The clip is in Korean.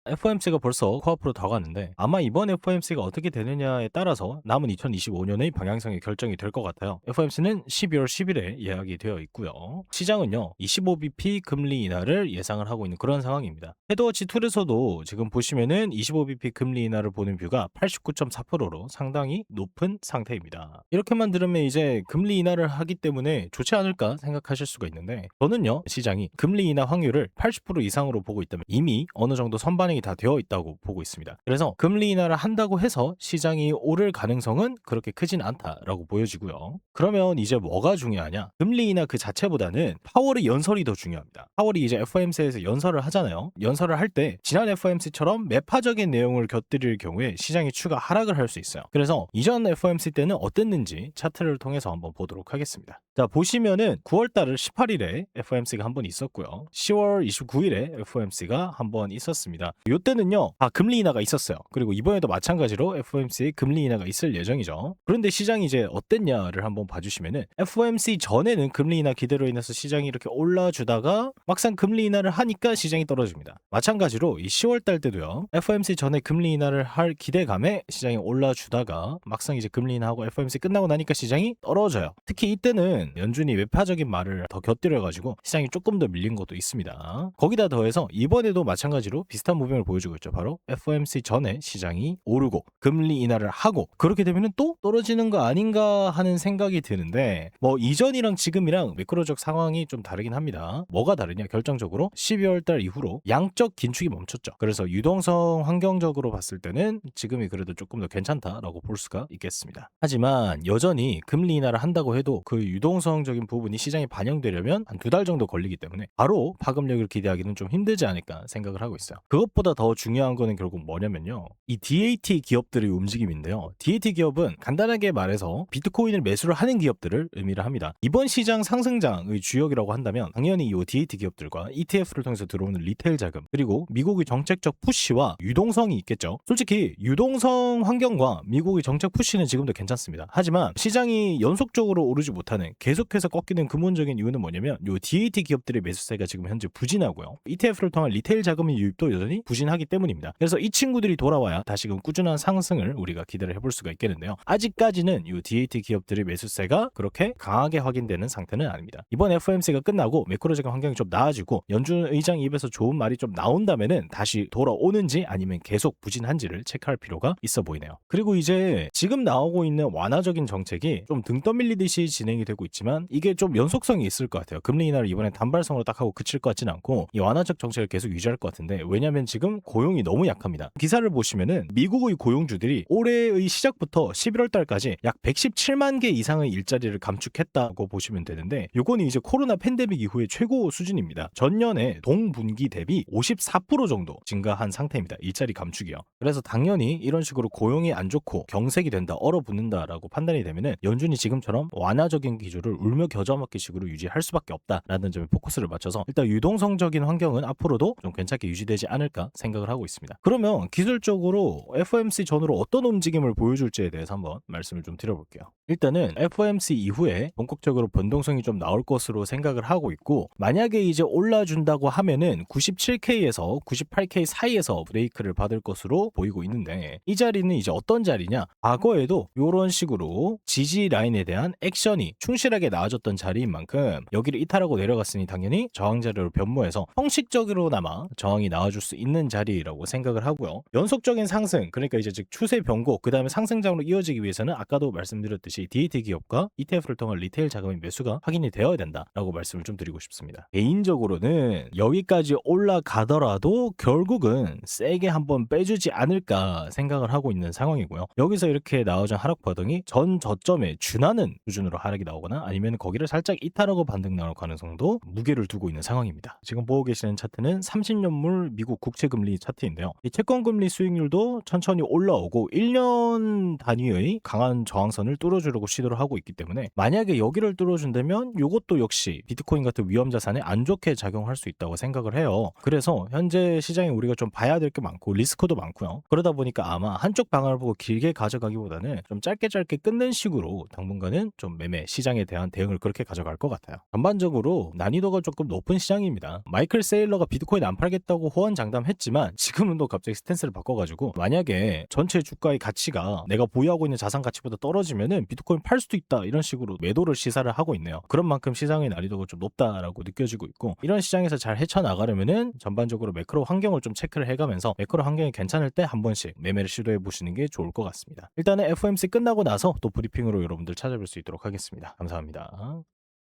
FOMC가 벌써 코앞으로 다가왔는데 아마 이번 FOMC가 어떻게 되느냐에 따라서 남은 2025년의 방향성이 결정이 될 것 같아요. FOMC는 12월 10일에 예약이 되어 있고요. 시장은요 25bp 금리 인하를 예상을 하고 있는 그런 상황입니다. 헤드워치 툴에서도 지금 보시면은 25bp 금리 인하를 보는 뷰가 89.4%로 상당히 높은 상태입니다. 이렇게만 들으면 이제 금리 인하를 하기 때문에 좋지 않을까 생각하실 수가 있는데, 저는요 시장이 금리 인하 확률을 80% 이상으로 보고 있다면 이미 어느 정도 선반영이 다 되어 있다고 보고 있습니다. 그래서 금리 인하를 한다고 해서 시장이 오를 가능성은 그렇게 크진 않다라고 보여지고요. 그러면 이제 뭐가 중요하냐? 금리 인하 그 자체보다는 파월의 연설이 더 중요합니다. 파월이 이제 FOMC에서 연설을 하잖아요. 연설을 할 때 지난 FOMC처럼 매파적인 내용을 곁들일 경우에 시장이 추가 하락을 할 수 있어요. 그래서 이전 FOMC 때는 어땠는지 차트를 통해서 한번 보도록 하겠습니다. 자, 보시면은 9월달 18일에 FOMC가 한 번 있었고요. 10월 29일에 FOMC가 한 번 있었습니다. 이때는요 금리 인하가 있었어요. 그리고 이번에도 마찬가지로 FOMC에 금리 인하가 있을 예정이죠. 그런데 시장이 이제 어땠냐를 한번 봐주시면은, FOMC 전에는 금리 인하 기대로 인해서 시장이 이렇게 올라주다가 막상 금리 인하를 하니까 시장이 떨어집니다. 마찬가지로 이 10월달 때도요, FOMC 전에 금리 인하를 할 기대감에 시장이 올라주다가 막상 이제 금리 인하하고 FOMC 끝나고 나니까 시장이 떨어져요. 특히 이때는 연준이 외파적인 말을 더 곁들여가지고 시장이 조금 더 밀린 것도 있습니다. 거기다 더해서 이번에도 마찬가지로 비슷한 무빙을 보여주고 있죠. 바로 FOMC 전에 시장이 오르고 금리 인하를 하고, 그렇게 되면 또 떨어지는 거 아닌가 하는 생각이 드는데, 뭐 이전이랑 지금이랑 매크로적 상황이 좀 다르긴 합니다. 뭐가 다르냐? 결정적으로 12월 달 이후로 양적 긴축이 멈췄죠. 그래서 유동성 환경적으로 봤을 때는 지금이 그래도 조금 더 괜찮다라고 볼 수가 있겠습니다. 하지만 여전히 금리 인하를 한다고 해도 그 유동성적인 부분이 시장에 반영되려면 한 2달 정도 걸리기 때문에 바로 파급력을 기대하기는 좀 힘들지 않을까 생각을 하고 있어요. 그것보다 더 중요한 거는 결국 뭐냐면요, 이 DAT 기업들의 움직임인데요. DAT 기업은 간단하게 말해서 비트코인을 매수를 하는 기업들을 의미를 합니다. 이번 시장 상승장의 주역이라고 한다면 당연히 이 DAT 기업들과 ETF를 통해서 들어오는 리테일 자금, 그리고 미국의 정책적 푸시와 유동성이 있겠죠. 솔직히 유동성 환경과 미국의 정책 푸시는 지금도 괜찮습니다. 하지만 시장이 연속적으로 오르지 못하는, 계속해서 꺾이는 근본적인 이유는 뭐냐면 이 DAT 기업들의 매수세가 지금 현재 부진하고요, ETF를 통한 리테일 자금의 유입도 여전히 부진하기 때문입니다. 그래서 이 친구들이 돌아와야 다시금 꾸준한 상승을 우리가 기대를 해볼 수가 있겠는데요. 아직까지는 이 DAT 기업들의 매수세가 그렇게 강하게 확인되는 상태는 아닙니다. 이번 FOMC가 끝나고 매크로적인 환경이 좀 나아지고 연준 의장 입에서 좋은 말이 좀 나온다면은 다시 돌아오는지 아니면 계속 부진한지를 체크할 필요가 있어 보이네요. 그리고 이제 지금 나오고 있는 완화적인 정책이 좀 등 떠밀리듯이 진행이 되고 있지만 이게 좀 연속성이 있을 것 같아요. 금리 인하를 이번에 단발성으로 딱 하고 그칠 것 같지는 않고 이 완화적 정책을 계속 유지할 것 같은데, 왜냐면 지금 고용이 너무 약합니다. 기사를 보시면은 미국의 고용주들이 올해의 시작부터 11월 달까지 약 117만 개 이상의 일자리를 감축했다고 보시면 되는데, 요거는 이제 코로나 팬데믹 이후의 최고 수준입니다. 전년에 동분기 대비 54% 정도 증가한 상태입니다. 일자리 감축이요. 그래서 당연히 이런 식으로 고용이 안 좋고 경색이 된다, 얼어붙는다라고 판단이 되면은 연준이 지금처럼 완화적인 기조를 울며 겨자 먹기 식으로 유지할 수밖에 없다라는 점에 포커스를 맞춰서 일단 유동성적인 환경은 앞으로도 좀 괜찮게 유지되지 않을까 생각을 하고 있습니다. 그러면 기술적으로 FOMC 전후로 어떤 움직임을 보여줄지에 대해서 한번 말씀을 좀 드려볼게요. 일단은 FOMC 이후에 본격적으로 변동성이 좀 나올 것으로 생각을 하고 있고, 만약에 이제 올라준다고 하면은 97K에서 98K 사이에서 브레이크를 받을 것으로 보이고 있는데, 이 자리는 이제 어떤 자리냐? 과거에도 이런 식으로 지지 라인에 대한 액션이 충실하게 나와줬던 자리인 만큼 여기를 이탈하고 내려갔으니 당연히 저항 자리로 변모해서 형식적으로나마 저항이 나와줄 수 있는 자리라고 생각을 하고요. 연속적인 상승, 그러니까 이제 즉 추세 변곡, 그 다음에 상승장으로 이어지기 위해서는 아까도 말씀드렸듯이 DAT 기업과 ETF를 통한 리테일 자금의 매수가 확인이 되어야 된다라고 말씀을 좀 드리고 싶습니다. 개인적으로는 여기까지 올라가더라도 결국은 세게 한번 빼주지 않을까 생각을 하고 있는 상황이고요. 여기서 이렇게 나오던 하락 파동이 전 저점에 준하는 수준으로 하락이 나오거나 아니면 거기를 살짝 이탈하고 반등 나올 가능성도 무게를 두고 있는 상황입니다. 지금 보고 계시는 차트는 30년물 미국 국채금리 차트인데요. 이 채권금리 수익률도 천천히 올라오고 1년 단위의 강한 저항선을 뚫어주려고 시도를 하고 있기 때문에, 만약에 여기를 뚫어준다면 이것도 역시 비트코인 같은 위험 자산에 안 좋게 작용할 수 있다고 생각을 해요. 그래서 현재 시장에 우리가 좀 봐야 될 게 많고 리스크도 많고요. 그러다 보니까 아마 한쪽 방향을 보고 길게 가져가기보다는 좀 짧게 끝는 식으로 당분간은 좀 매매 시장에 대한 대응을 그렇게 가져갈 것 같아요. 전반적으로 난이도가 조금 높은 시장입니다. 마이클 세일러가 비트코인 안 팔겠다고 호언장담 했지만 지금은 또 갑자기 스탠스를 바꿔가지고 만약에 전체 주가의 가치가 내가 보유하고 있는 자산 가치보다 떨어지면은 비트코인 팔 수도 있다 이런 식으로 매도를 시사를 하고 있네요. 그런 만큼 시장의 난이도가 좀 높다라고 느껴지고 있고 이런 시장에서 잘 헤쳐나가려면은 전반적으로 매크로 환경을 좀 체크를 해가면서 매크로 환경이 괜찮을 때 한 번씩 매매를 시도해 보시는 게 좋을 것 같습니다. 일단은 FOMC 끝나고 나서 또 브리핑으로 여러분들 찾아뵐 수 있도록 하겠습니다. 감사합니다.